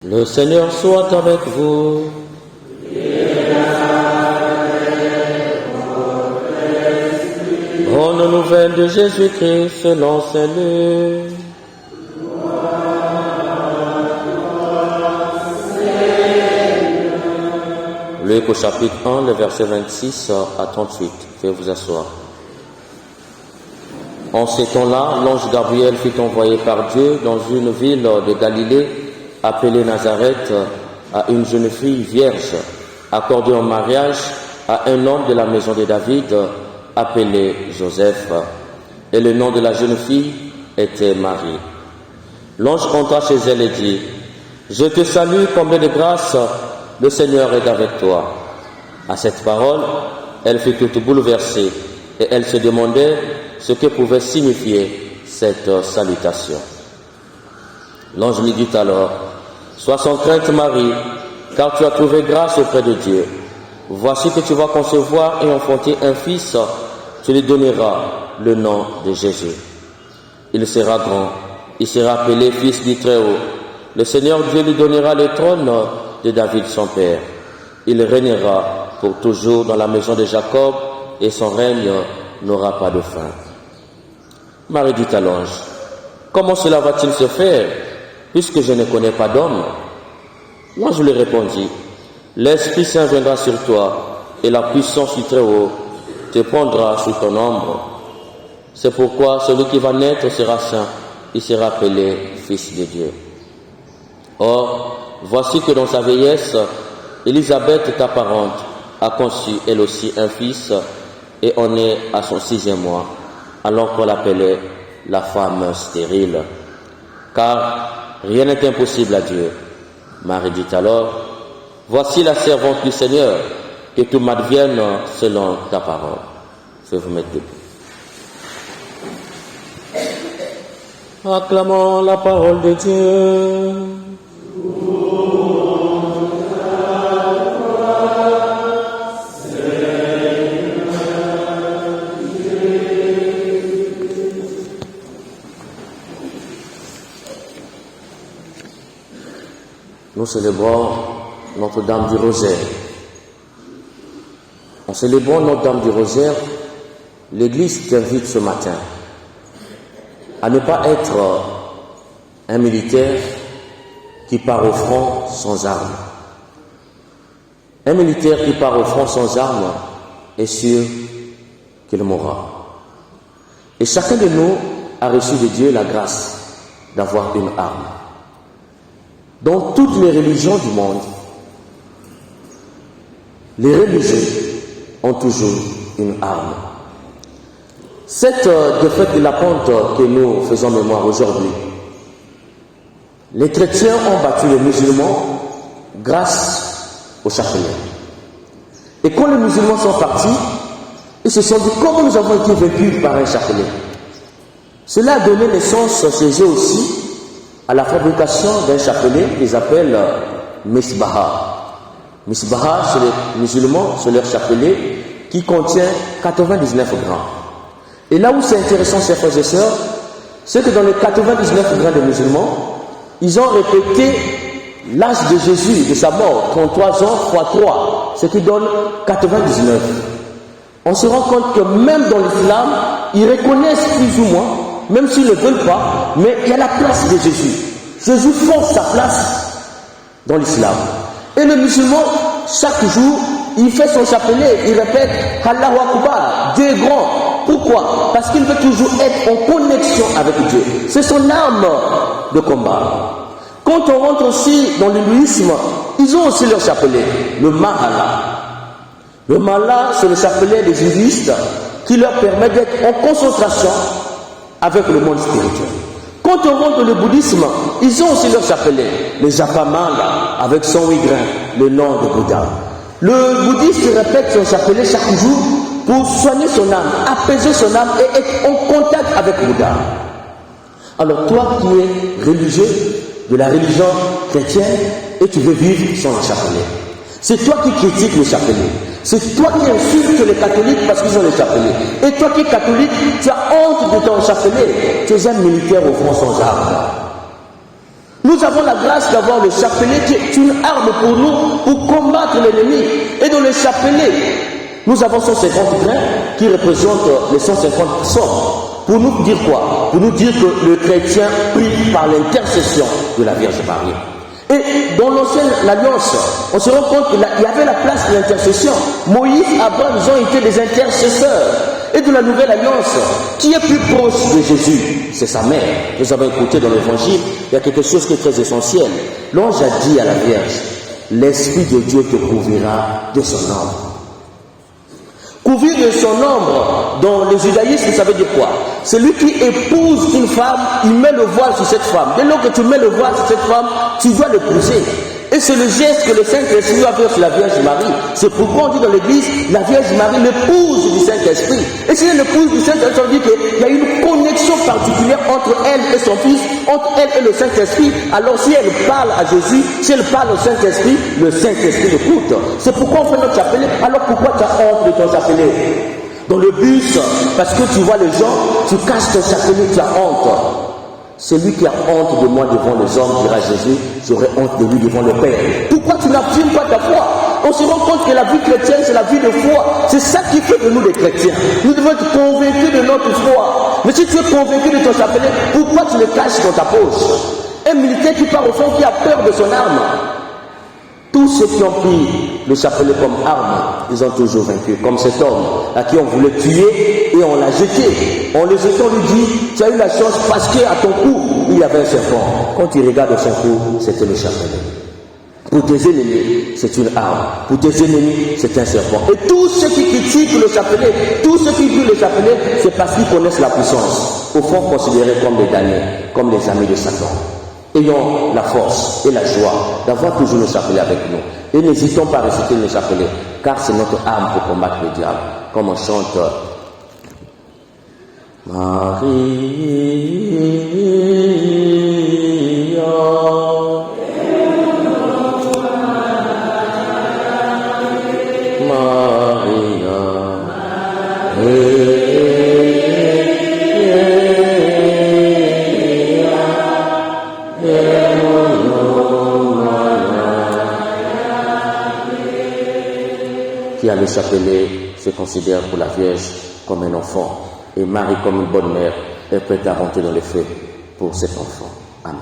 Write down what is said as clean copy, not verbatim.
Le Seigneur soit avec vous. Bonne nouvelle de Jésus-Christ selon Saint Luc. Luc au chapitre 1, le verset 26 à 38. Veuillez vous asseoir. En ces temps-là, l'ange Gabriel fut envoyé par Dieu dans une ville de Galilée appelée Nazareth à une jeune fille vierge, accordée en mariage à un homme de la maison de David appelé Joseph. Et le nom de la jeune fille était Marie. L'ange entra chez elle et dit: Je te salue, comblée de grâce, le Seigneur est avec toi. À cette parole, elle fut toute bouleversée et elle se demandait ce que pouvait signifier cette salutation. L'ange lui dit alors: Sois sans crainte, Marie, car tu as trouvé grâce auprès de Dieu. Voici que tu vas concevoir et enfanter un fils, tu lui donneras le nom de Jésus. Il sera grand, il sera appelé fils du Très-Haut. Le Seigneur Dieu lui donnera le trône de David son père. Il régnera pour toujours dans la maison de Jacob et son règne n'aura pas de fin. Marie dit à l'ange: Comment cela va-t-il se faire, puisque je ne connais pas d'homme? L'ange lui répondit: L'Esprit Saint viendra sur toi, et la puissance du Très-Haut te prendra sous ton ombre. C'est pourquoi celui qui va naître sera saint, il sera appelé Fils de Dieu. Or, voici que dans sa vieillesse, Élisabeth, ta parente, a conçu elle aussi un fils, et en est à son 6e mois, alors qu'on l'appelait la femme stérile. Car rien n'est impossible à Dieu. Marie dit alors: Voici la servante du Seigneur, que tout m'advienne selon ta parole. Je vais vous mettre debout. Acclamons la parole de Dieu. Nous célébrons Notre-Dame du Rosaire. En célébrant Notre-Dame du Rosaire, l'Église t'invite ce matin à ne pas être un militaire qui part au front sans armes. Un militaire qui part au front sans armes est sûr qu'il mourra. Et chacun de nous a reçu de Dieu la grâce d'avoir une arme. Dans toutes les religions du monde, les religieux ont toujours une arme. Cette défaite de la Pente que nous faisons mémoire aujourd'hui, les chrétiens ont battu les musulmans grâce au chapelet. Et quand les musulmans sont partis, ils se sont dit: comment nous avons été vaincus par un chapelet? Cela a donné naissance chez eux aussi à la fabrication d'un chapelet qu'ils appellent Misbaha. Misbaha, chez les musulmans, c'est leur chapelet qui contient 99 grammes. Et là où c'est intéressant, chers frères et sœurs, c'est que dans les 99 grammes des musulmans, ils ont répété l'âge de Jésus, de sa mort, 33 ans x 3, ce qui donne 99. On se rend compte que même dans l'islam, ils reconnaissent plus ou moins, même s'ils ne veulent pas, mais il y a la place de Jésus. Jésus force sa place dans l'islam. Et le musulman, chaque jour, il fait son chapelet, il répète Allahu Akbar, Dieu est grand. Pourquoi? Parce qu'il veut toujours être en connexion avec Dieu. C'est son arme de combat. Quand on rentre aussi dans l'hindouisme, ils ont aussi leur chapelet, le Mahala. Le Mahala, c'est le chapelet des hindouistes qui leur permet d'être en concentration avec le monde spirituel. Quand on rentre dans le bouddhisme, ils ont aussi leur chapelet, le Japamala, avec son grain, le nom de Bouddha. Le bouddhiste répète son chapelet chaque jour pour soigner son âme, apaiser son âme et être en contact avec Bouddha. Alors toi qui es religieux de la religion chrétienne et tu veux vivre sans un chapelet, c'est toi qui critiques le chapelet. C'est toi qui insultes les catholiques parce qu'ils ont les chapelets. Et toi qui es catholique, tu as honte de ton chapelet. Tu es un militaire au front sans armes. Nous avons la grâce d'avoir le chapelet qui est une arme pour nous, pour combattre l'ennemi. Et dans le chapelet, nous avons 150 grains qui représentent les 150 psaumes. Pour nous dire quoi? Pour nous dire que le chrétien prie par l'intercession de la Vierge Marie. Et dans l'ancienne alliance, on se rend compte qu'il y avait la place de l'intercession. Moïse, Abraham, ils ont été des intercesseurs. Et de la nouvelle alliance, qui est plus proche de Jésus? C'est sa mère. Nous avons écouté dans l'évangile, il y a quelque chose qui est très essentiel. L'ange a dit à la Vierge, l'Esprit de Dieu te couvrira de son ombre. Couvrir de son ombre, dans le judaïsme, ça veut dire quoi? Celui qui épouse une femme, il met le voile sur cette femme. Dès lors que tu mets le voile sur cette femme, tu dois l'épouser. Et c'est le geste que le Saint-Esprit a fait sur la Vierge Marie. C'est pourquoi on dit dans l'Église, la Vierge Marie, l'épouse du Saint-Esprit. Et si elle est l'épouse du Saint-Esprit, ça veut dire qu'il y a une connexion particulière entre elle et son Fils, entre elle et le Saint-Esprit. Alors si elle parle à Jésus, si elle parle au Saint-Esprit, le Saint-Esprit l'écoute. C'est pourquoi on fait notre chapelet. Alors pourquoi tu as honte de ton chapelet? Dans le bus, parce que tu vois les gens, tu caches ton chapelet, tu as honte. Celui qui a honte de moi devant les hommes, dira Jésus, j'aurai honte de lui devant le Père. Pourquoi tu n'affirmes pas ta foi? On se rend compte que la vie chrétienne, c'est la vie de foi. C'est ça qui fait de nous des chrétiens. Nous devons être convaincus de notre foi. Mais si tu es convaincu de ton chapelet, pourquoi tu le caches dans ta poche? Un militaire qui part au front, qui a peur de son arme. Tous ceux qui ont pris le chapelet comme arme, ils ont toujours vaincu. Comme cet homme à qui on voulait tuer et on l'a jeté. On le jetait, on lui dit, tu as eu la chance parce qu'à ton cou, il y avait un serpent. Quand il regarde son cou, c'était le chapelet. Pour tes ennemis, c'est une arme. Pour tes ennemis, c'est un serpent. Et tous ceux qui critiquent le chapelet, tous ceux qui brûlent le chapelet, c'est parce qu'ils connaissent la puissance. Au fond, considérés comme des damnés, comme les amis de Satan. Ayons la force et la joie d'avoir toujours le chapelet avec nous. Et n'hésitons pas à réciter le chapelet, car c'est notre arme pour combattre le diable. Comme on chante Maria, qui a le chapelet se considère pour la Vierge comme un enfant et Marie comme une bonne mère est prête à rentrer dans les feux pour cet enfant. Amen.